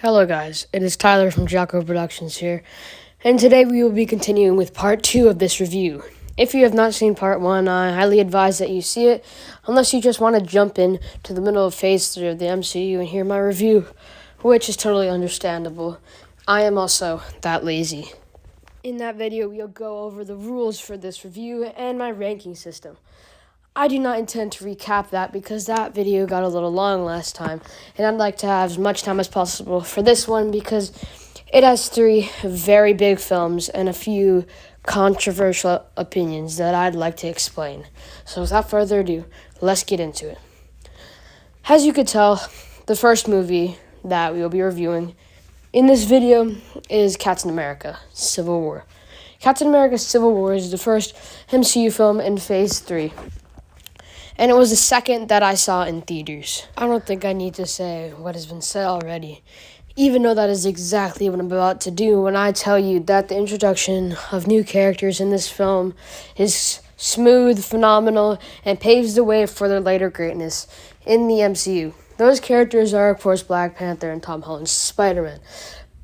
Hello guys, it is Tyler from Jocko Productions here, and today we will be continuing with part 2 of this review. If you have not seen part 1, I highly advise that you see it, unless you just want to jump in to the middle of phase 3 of the MCU and hear my review, which is totally understandable. I am also that lazy. In that video, we'll go over the rules for this review and my ranking system. I do not intend to recap that because that video got a little long last time, and I'd like to have as much time as possible for this one because it has 3 very big films and a few controversial opinions that I'd like to explain. So without further ado, let's get into it. As you could tell, the first movie that we will be reviewing in this video is Captain America: Civil War. Captain America: Civil War is the first MCU film in Phase 3. And it was the second that I saw in theaters. I don't think I need to say what has been said already, even though that is exactly what I'm about to do when I tell you that the introduction of new characters in this film is smooth, phenomenal, and paves the way for their later greatness in the MCU. Those characters are, of course, Black Panther and Tom Holland's Spider-Man.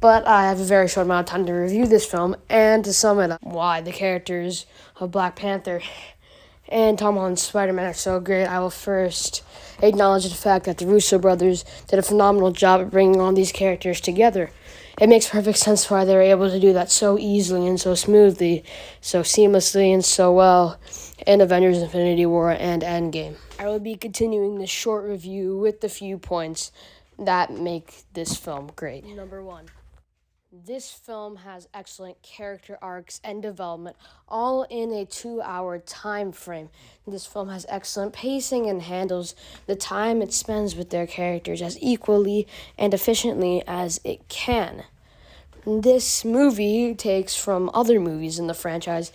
But I have a very short amount of time to review this film and to sum it up why the characters of Black Panther and Tom Holland's Spider-Man are so great. I will first acknowledge the fact that the Russo brothers did a phenomenal job at bringing all these characters together. It makes perfect sense why they were able to do that so easily and so smoothly, so seamlessly and so well in Avengers: Infinity War and Endgame. I will be continuing this short review with the few points that make this film great. Number 1. This film has excellent character arcs and development, all in a 2-hour time frame. This film has excellent pacing and handles the time it spends with their characters as equally and efficiently as it can. This movie takes from other movies in the franchise.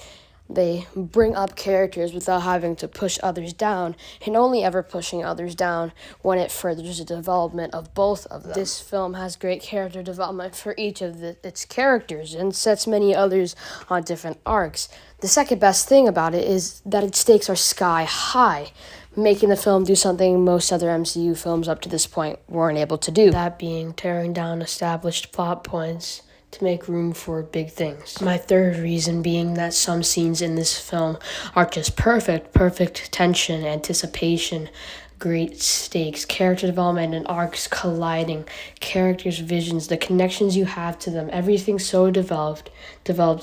They bring up characters without having to push others down, and only ever pushing others down when it furthers the development of both of them. This film has great character development for each of its characters and sets many others on different arcs. The second best thing about it is that its stakes are sky high, making the film do something most other MCU films up to this point weren't able to do. That being tearing down established plot points to make room for big things. My third reason being that some scenes in this film are just perfect tension, anticipation, great stakes, character development and arcs colliding, characters' visions, the connections you have to them, everything so developed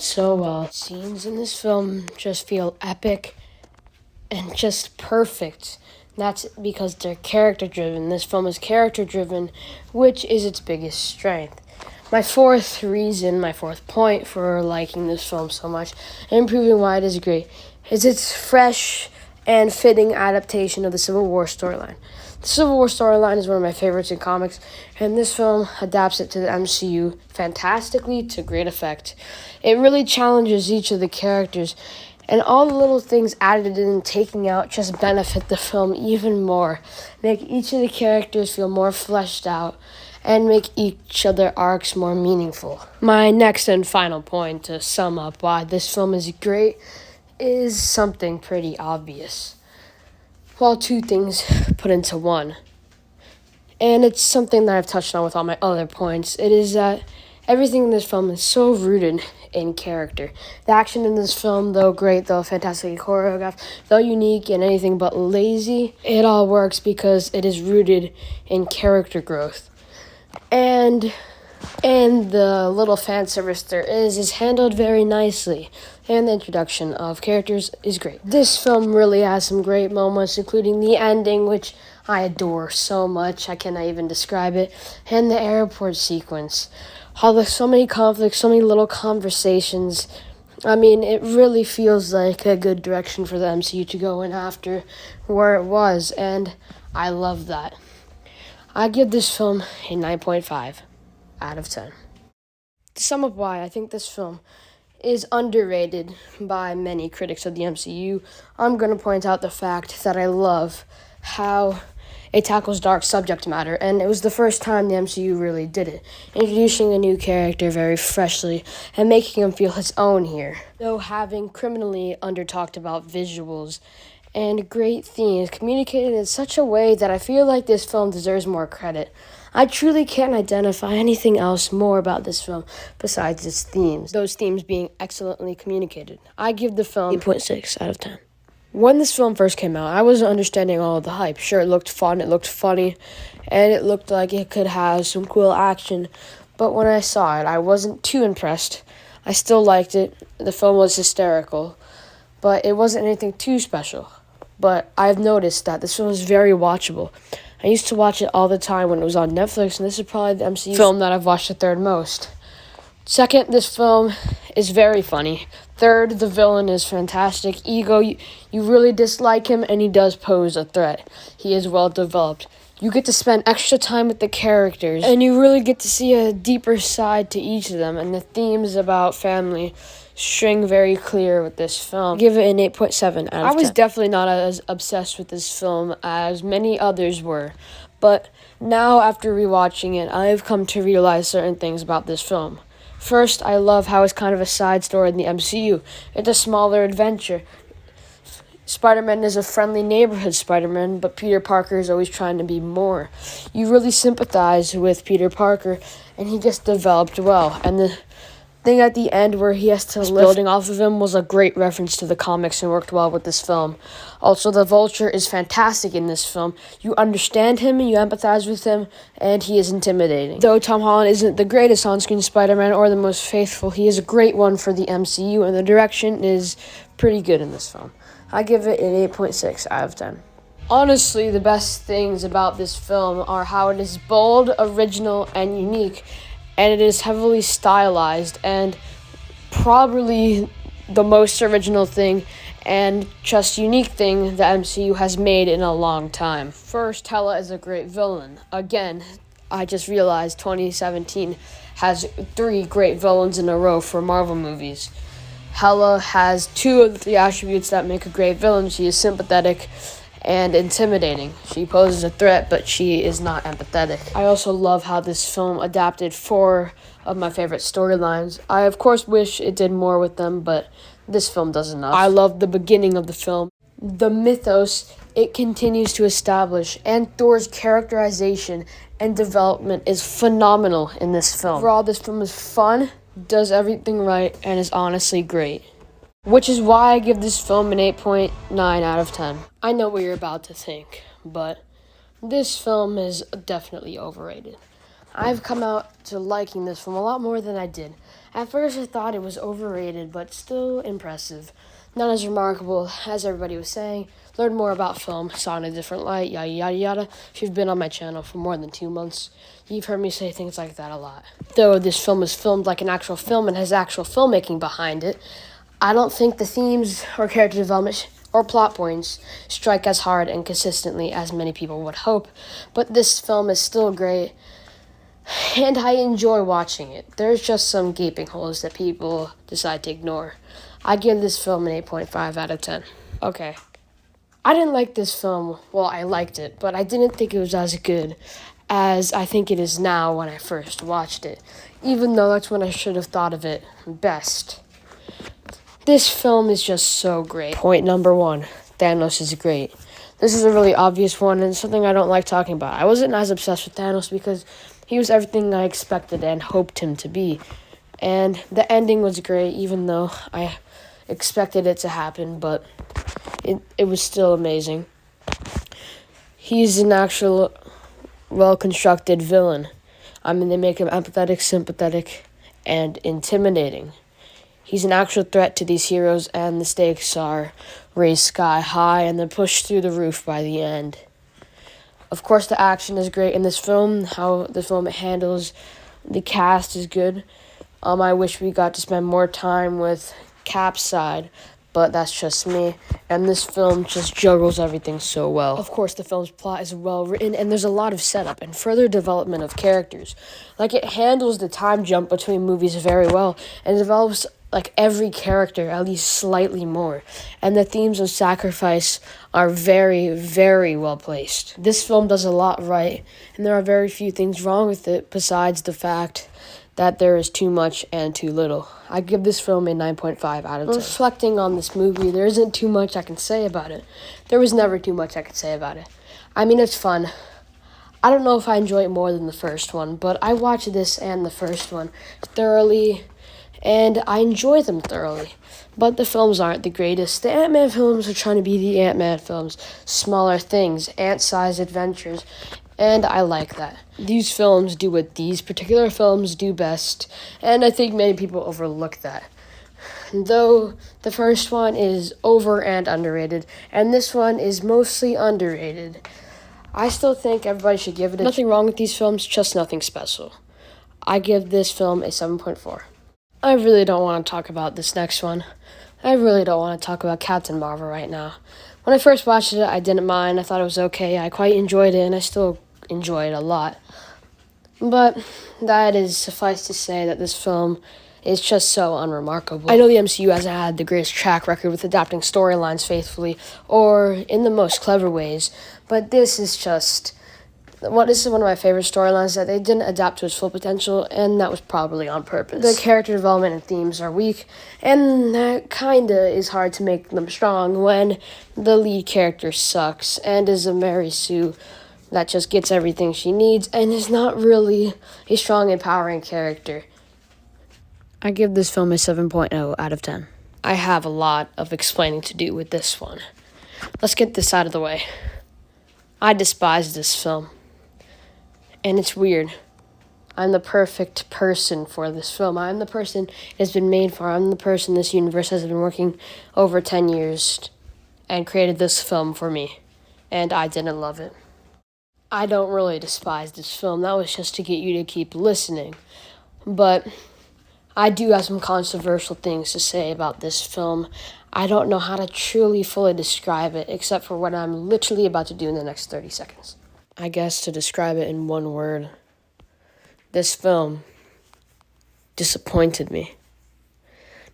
so well. Scenes in this film just feel epic and just perfect. That's because they're character-driven. This film is character-driven, which is its biggest strength. My fourth point for liking this film so much and proving why it is great is its fresh and fitting adaptation of the Civil War storyline. The Civil War storyline is one of my favorites in comics, and this film adapts it to the MCU fantastically to great effect. It really challenges each of the characters, and all the little things added in and taking out just benefit the film even more, make each of the characters feel more fleshed out, and make each of their arcs more meaningful. My next and final point to sum up why this film is great is something pretty obvious. Well, 2 things put into one. And it's something that I've touched on with all my other points. It is that everything in this film is so rooted in character. The action in this film, though great, though fantastically choreographed, though unique and anything but lazy, it all works because it is rooted in character growth. And the little fan service there is handled very nicely, and the introduction of characters is great. This film really has some great moments, including the ending, which I adore so much, I cannot even describe it, and the airport sequence. There's so many conflicts, so many little conversations. I mean, it really feels like a good direction for the MCU to go in after where it was, and I love that. I give this film a 9.5 out of 10. To sum up why I think this film is underrated by many critics of the MCU, I'm going to point out the fact that I love how it tackles dark subject matter, and it was the first time the MCU really did it, introducing a new character very freshly and making him feel his own here. Though having criminally under-talked about visuals and great themes communicated in such a way that I feel like this film deserves more credit. I truly can't identify anything else more about this film besides its themes, those themes being excellently communicated. I give the film 8.6 out of 10. When this film first came out, I wasn't understanding all of the hype. Sure, it looked fun, it looked funny, and it looked like it could have some cool action, but when I saw it, I wasn't too impressed. I still liked it. The film was hysterical, but it wasn't anything too special. But I've noticed that this film is very watchable. I used to watch it all the time when it was on Netflix, and this is probably the MCU film that I've watched the third most. Second, this film is very funny. Third, the villain is fantastic. Ego, you really dislike him, and he does pose a threat. He is well developed. You get to spend extra time with the characters, and you really get to see a deeper side to each of them, and the themes about family string very clear with this film. Give it an 8.7 out of 10. I was definitely not as obsessed with this film as many others were, but now after rewatching it, I've come to realize certain things about this film. First, I love how it's kind of a side story in the MCU. It's a smaller adventure. Spider-Man is a friendly neighborhood Spider-Man, but Peter Parker is always trying to be more. You really sympathize with Peter Parker, and he gets developed well, and the thing at the end where he has to lift building off of him was a great reference to the comics and worked well with this film. Also, the Vulture is fantastic in this film. You understand him, you empathize with him, and he is intimidating. Though Tom Holland isn't the greatest on-screen Spider-Man or the most faithful, he is a great one for the MCU, and the direction is pretty good in this film. I give it an 8.6 out of 10. Honestly, the best things about this film are how it is bold, original, and unique, and it is heavily stylized and probably the most original thing and just unique thing the MCU has made in a long time. First, Hela is a great villain. Again, I just realized 2017 has 3 great villains in a row for Marvel movies. Hela has 2 of the attributes that make a great villain. She is sympathetic and intimidating. She poses a threat, but she is not empathetic. I also love how this film adapted 4 of my favorite storylines. I, of course, wish it did more with them, but this film does enough. I love the beginning of the film. The mythos it continues to establish, and Thor's characterization and development is phenomenal in this film. Overall, this film is fun, does everything right, and is honestly great. Which is why I give this film an 8.9 out of 10. I know what you're about to think, but this film is definitely overrated. I've come out to liking this film a lot more than I did. At first I thought it was overrated, but still impressive. Not as remarkable as everybody was saying. Learned more about film, saw in a different light, yada yada yada. If you've been on my channel for more than 2 months, you've heard me say things like that a lot. Though this film is filmed like an actual film and has actual filmmaking behind it, I don't think the themes or character development or plot points strike as hard and consistently as many people would hope, but this film is still great, and I enjoy watching it. There's just some gaping holes that people decide to ignore. I give this film an 8.5 out of 10. Okay. I didn't like this film. Well, I liked it, but I didn't think it was as good as I think it is now when I first watched it, even though that's when I should have thought of it best. This film is just so great. Point number 1, Thanos is great. This is a really obvious one and something I don't like talking about. I wasn't as obsessed with Thanos because he was everything I expected and hoped him to be. And the ending was great, even though I expected it to happen, but it was still amazing. He's an actual well-constructed villain. I mean, they make him empathetic, sympathetic, and intimidating. He's an actual threat to these heroes, and the stakes are raised sky high and then pushed through the roof by the end. Of course, the action is great in this film. How the film handles the cast is good. I wish we got to spend more time with Cap's side, but that's just me. And this film just juggles everything so well. Of course, the film's plot is well written, and there's a lot of setup and further development of characters. Like, it handles the time jump between movies very well, and develops like every character at least slightly more. And the themes of sacrifice are very, very well placed. This film does a lot right, and there are very few things wrong with it besides the fact that there is too much and too little. I give this film a 9.5 out of 10. Reflecting on this movie, there isn't too much I can say about it. There was never too much I could say about it. I mean, it's fun. I don't know if I enjoy it more than the first one, but I watched this and the first one thoroughly, and I enjoy them thoroughly. But the films aren't the greatest. The Ant-Man films are trying to be the Ant-Man films. Smaller things, ant-sized adventures, and I like that. These films do what these particular films do best, and I think many people overlook that. Though the first one is over and underrated, and this one is mostly underrated, I still think everybody should give it a... Nothing wrong with these films, just nothing special. I give this film a 7.4. I really don't want to talk about this next one. I really don't want to talk about Captain Marvel right now. When I first watched it, I didn't mind. I thought it was okay. I quite enjoyed it, and I still enjoy it a lot. But that is suffice to say that this film is just so unremarkable. I know the MCU hasn't had the greatest track record with adapting storylines faithfully or in the most clever ways, but this is just... This is one of my favorite storylines that they didn't adapt to its full potential, and that was probably on purpose. The character development and themes are weak, and that kinda is hard to make them strong when the lead character sucks and is a Mary Sue that just gets everything she needs and is not really a strong, empowering character. I give this film a 7.0 out of 10. I have a lot of explaining to do with this one. Let's get this out of the way. I despise this film. And it's weird. I'm the perfect person for this film. I'm the person it's been made for. I'm the person this universe has been working over 10 years and created this film for me. And I didn't love it. I don't really despise this film. That was just to get you to keep listening. But I do have some controversial things to say about this film. I don't know how to truly fully describe it, except for what I'm literally about to do in the next 30 seconds. I guess to describe it in one word, this film disappointed me.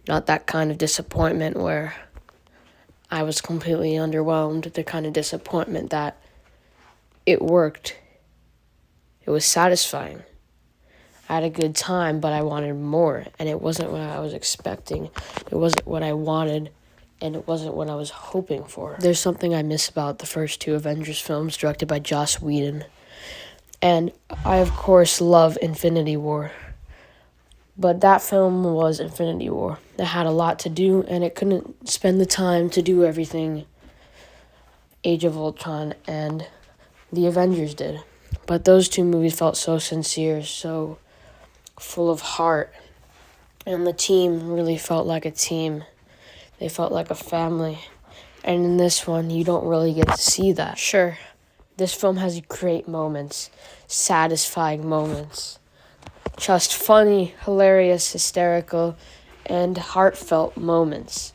Not that kind of disappointment where I was completely underwhelmed, the kind of disappointment that it worked. It was satisfying. I had a good time, but I wanted more, and it wasn't what I was expecting. It wasn't what I wanted, and it wasn't what I was hoping for. There's something I miss about the first two Avengers films directed by Joss Whedon. And I, of course, love Infinity War. But that film was Infinity War. It had a lot to do, and it couldn't spend the time to do everything Age of Ultron and the Avengers did. But those two movies felt so sincere, so full of heart. And the team really felt like a team. They felt like a family. And in this one, you don't really get to see that. Sure, this film has great moments, satisfying moments. Just funny, hilarious, hysterical, and heartfelt moments.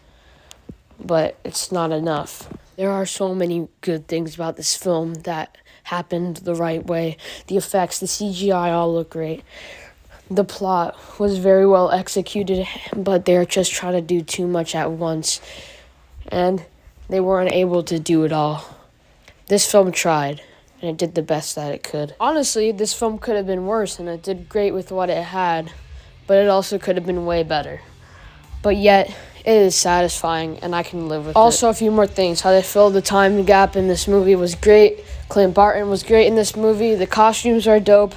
But it's not enough. There are so many good things about this film that happened the right way. The effects, the CGI all look great. The plot was very well executed, but they're just trying to do too much at once, and they weren't able to do it all. This film tried, and it did the best that it could. Honestly, this film could have been worse, and it did great with what it had, but it also could have been way better. But yet, it is satisfying, and I can live with it. Also, a few more things. How they filled the time gap in this movie was great. Clint Barton was great in this movie. The costumes are dope.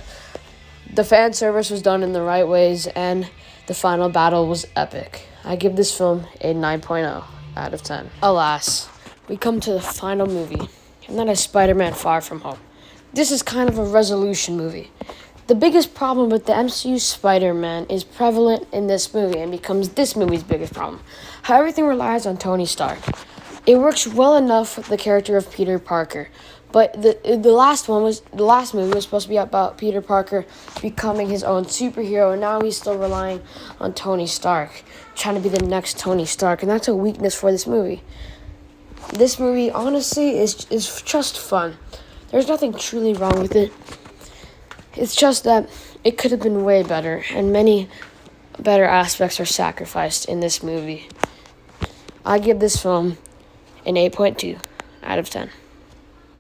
The fan service was done in the right ways, and the final battle was epic. I give this film a 9.0 out of 10. Alas, we come to the final movie, and that is Spider-Man Far From Home. This is kind of a resolution movie. The biggest problem with the MCU Spider-Man is prevalent in this movie and becomes this movie's biggest problem. How everything relies on Tony Stark. It works well enough with the character of Peter Parker. But the last movie was supposed to be about Peter Parker becoming his own superhero, and now he's still relying on Tony Stark, trying to be the next Tony Stark, and that's a weakness for this movie. This movie, honestly, is just fun. There's nothing truly wrong with it. It's just that it could have been way better, and many better aspects are sacrificed in this movie. I give this film an 8.2 out of 10.